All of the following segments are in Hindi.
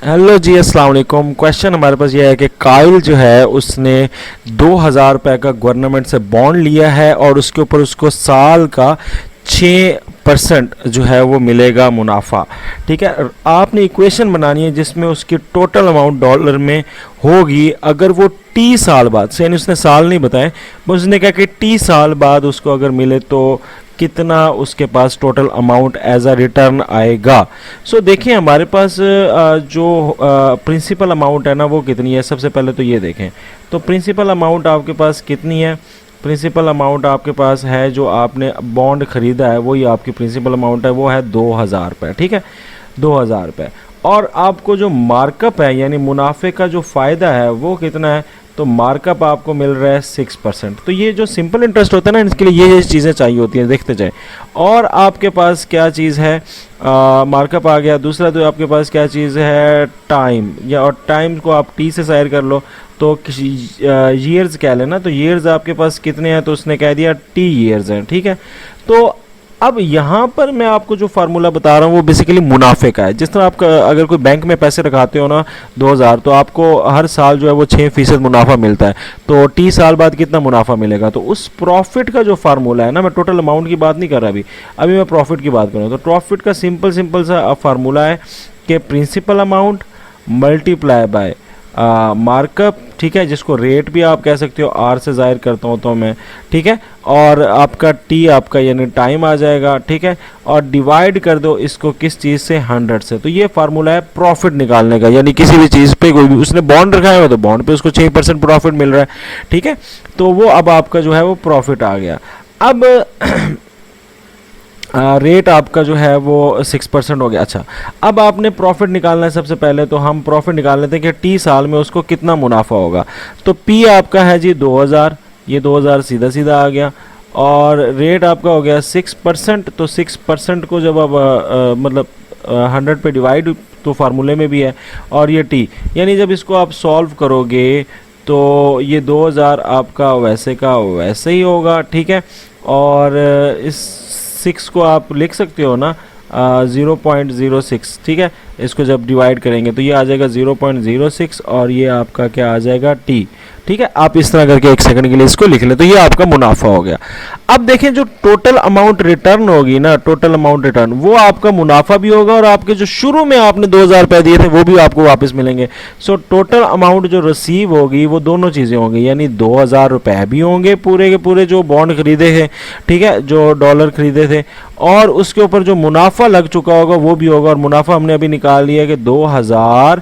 हेलो जी, अस्सलाम वालेकुम। क्वेश्चन हमारे पास ये है कि काइल जो है उसने 2000 रुपये का गवर्नमेंट से बॉन्ड लिया है और उसके ऊपर उसको साल का 6% जो है वो मिलेगा मुनाफा। ठीक है, आपने इक्वेशन बनानी है जिसमें उसकी टोटल अमाउंट डॉलर में होगी अगर वो टी साल बाद से, यानी उसने साल नहीं बताए, बस उसने कहा कि टी साल बाद उसको अगर मिले तो कितना उसके पास total amount as a return आएगा। सो देखिए हमारे पास जो प्रिंसिपल अमाउंट है ना वो कितनी है। सबसे पहले तो ये देखें, तो प्रिंसिपल अमाउंट आपके पास कितनी है। प्रिंसिपल अमाउंट आपके पास है जो आपने बॉन्ड ख़रीदा है वही आपकी प्रिंसिपल अमाउंट है, वो है 2000 रुपये। ठीक है, 2000 रुपये। और आपको जो मार्कअप है यानी मुनाफे का जो फ़ायदा है वो कितना है, तो मार्कअप आपको मिल रहा है 6%। तो ये जो सिंपल इंटरेस्ट होता है ना, इसके लिए ये चीज़ें चाहिए होती हैं, देखते जाए। और आपके पास क्या चीज़ है, मार्कअप आ गया। दूसरा तो आपके पास क्या चीज़ है, टाइम, या और टाइम को आप टी से ज़ाहिर कर लो तो किसी ईयर्स कह लेना, तो ईयर्स आपके पास कितने हैं, तो उसने कह दिया टी ईयर्स हैं। ठीक है, तो अब यहाँ पर मैं आपको जो फार्मूला बता रहा हूँ वो बेसिकली मुनाफे का है। जिस तरह आप अगर कोई बैंक में पैसे रखाते हो ना 2000, तो आपको हर साल जो है वो 6% मुनाफा मिलता है, तो टी साल बाद कितना मुनाफा मिलेगा, तो उस प्रॉफिट का जो फार्मूला है ना, मैं टोटल अमाउंट की बात नहीं कर रहा अभी मैं प्रॉफिट की बात कर रहा हूँ। तो प्रॉफिट का सिंपल सा फार्मूला है कि principal amount multiply by markup. ठीक है, जिसको रेट भी आप कह सकते हो, आर से जाहिर करता हूँ तो मैं। ठीक है, और आपका टी आपका यानी टाइम आ जाएगा। ठीक है, और डिवाइड कर दो इसको किस चीज़ से, 100 से। तो ये फार्मूला है प्रॉफिट निकालने का, यानी किसी भी चीज़ पे कोई भी उसने बॉन्ड रखा है तो बॉन्ड पे उसको 6% प्रॉफिट मिल रहा है। ठीक है, तो वो अब आपका जो है वो प्रॉफिट आ गया। अब रेट आपका जो है वो 6% हो गया। अच्छा, अब आपने प्रॉफिट निकालना है। सबसे पहले तो हम प्रॉफिट निकाल लेते हैं कि टी साल में उसको कितना मुनाफा होगा। तो पी आपका है जी 2000, ये 2000 सीधा सीधा आ गया, और रेट आपका हो गया 6%। तो 6% को जब आप मतलब 100 पे डिवाइड, तो फार्मूले में भी है, और ये टी, यानी जब इसको आप सॉल्व करोगे तो ये 2000 आपका वैसे का वैसे ही होगा। ठीक है, और इस 6 को आप लिख सकते हो ना 0.06। ठीक है, इसको जब डिवाइड करेंगे तो ये आ जाएगा 0.06, और ये आपका क्या आ जाएगा, टी। ठीक है, आप इस तरह करके एक सेकंड के लिए इसको लिख लें, तो ये आपका मुनाफा हो गया। अब देखें जो टोटल अमाउंट रिटर्न होगी ना, टोटल अमाउंट रिटर्न, वो आपका मुनाफा भी होगा और आपके जो शुरू में आपने 2000 रुपये दिए थे वो भी आपको वापस मिलेंगे। सो टोटल अमाउंट जो रिसीव होगी वो दोनों चीज़ें होंगी, यानी 2000 रुपये भी होंगे पूरे के पूरे जो बॉन्ड खरीदे थे। ठीक है, जो डॉलर खरीदे थे, और उसके ऊपर जो मुनाफा लग चुका होगा वो भी होगा। और मुनाफा हमने अभी निकाल लिया कि 2000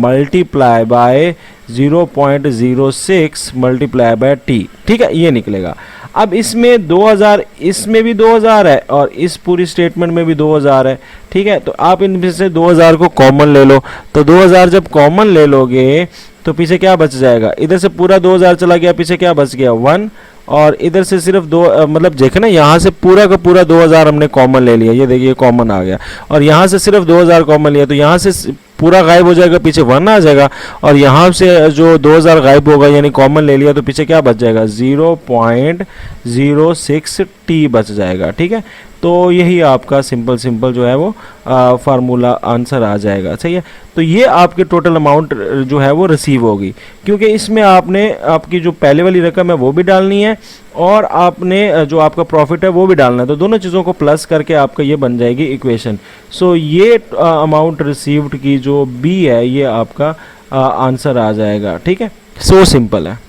multiply by 0.06 multiply by T. ठीक है, ये निकलेगा। अब इसमें 2000, इसमें भी 2000 है और इस पूरी स्टेटमेंट में भी 2000 है। ठीक है, तो आप इनमें से 2000 को कॉमन ले लो, तो 2000 जब कॉमन ले लोगे तो पीछे क्या बच जाएगा, इधर से पूरा 2000 चला गया, पीछे क्या बच गया 1, और इधर से सिर्फ मतलब देखे ना, यहाँ से पूरा का पूरा 2000 हमने कॉमन ले लिया, ये देखिए कॉमन आ गया, और यहाँ से सिर्फ 2000 कॉमन लिया, तो यहाँ से पूरा गायब हो जाएगा, पीछे 1 आ जाएगा, और यहाँ से जो 2000 गायब होगा यानी कॉमन ले लिया, तो पीछे क्या बच जाएगा, 0.06 टी बच जाएगा। ठीक है, तो यही आपका सिंपल जो है वो फार्मूला आंसर आ जाएगा। सही है, तो ये आपके टोटल अमाउंट जो है वो रिसीव होगी, क्योंकि इसमें आपने आपकी जो पहले वाली रकम है वो भी डालनी है और आपने जो आपका प्रॉफिट है वो भी डालना है, तो दोनों चीज़ों को प्लस करके आपका ये बन जाएगी इक्वेशन। सो ये अमाउंट रिसीव्ड की जो बी है ये आपका आंसर आ जाएगा। ठीक है, सो सिंपल है।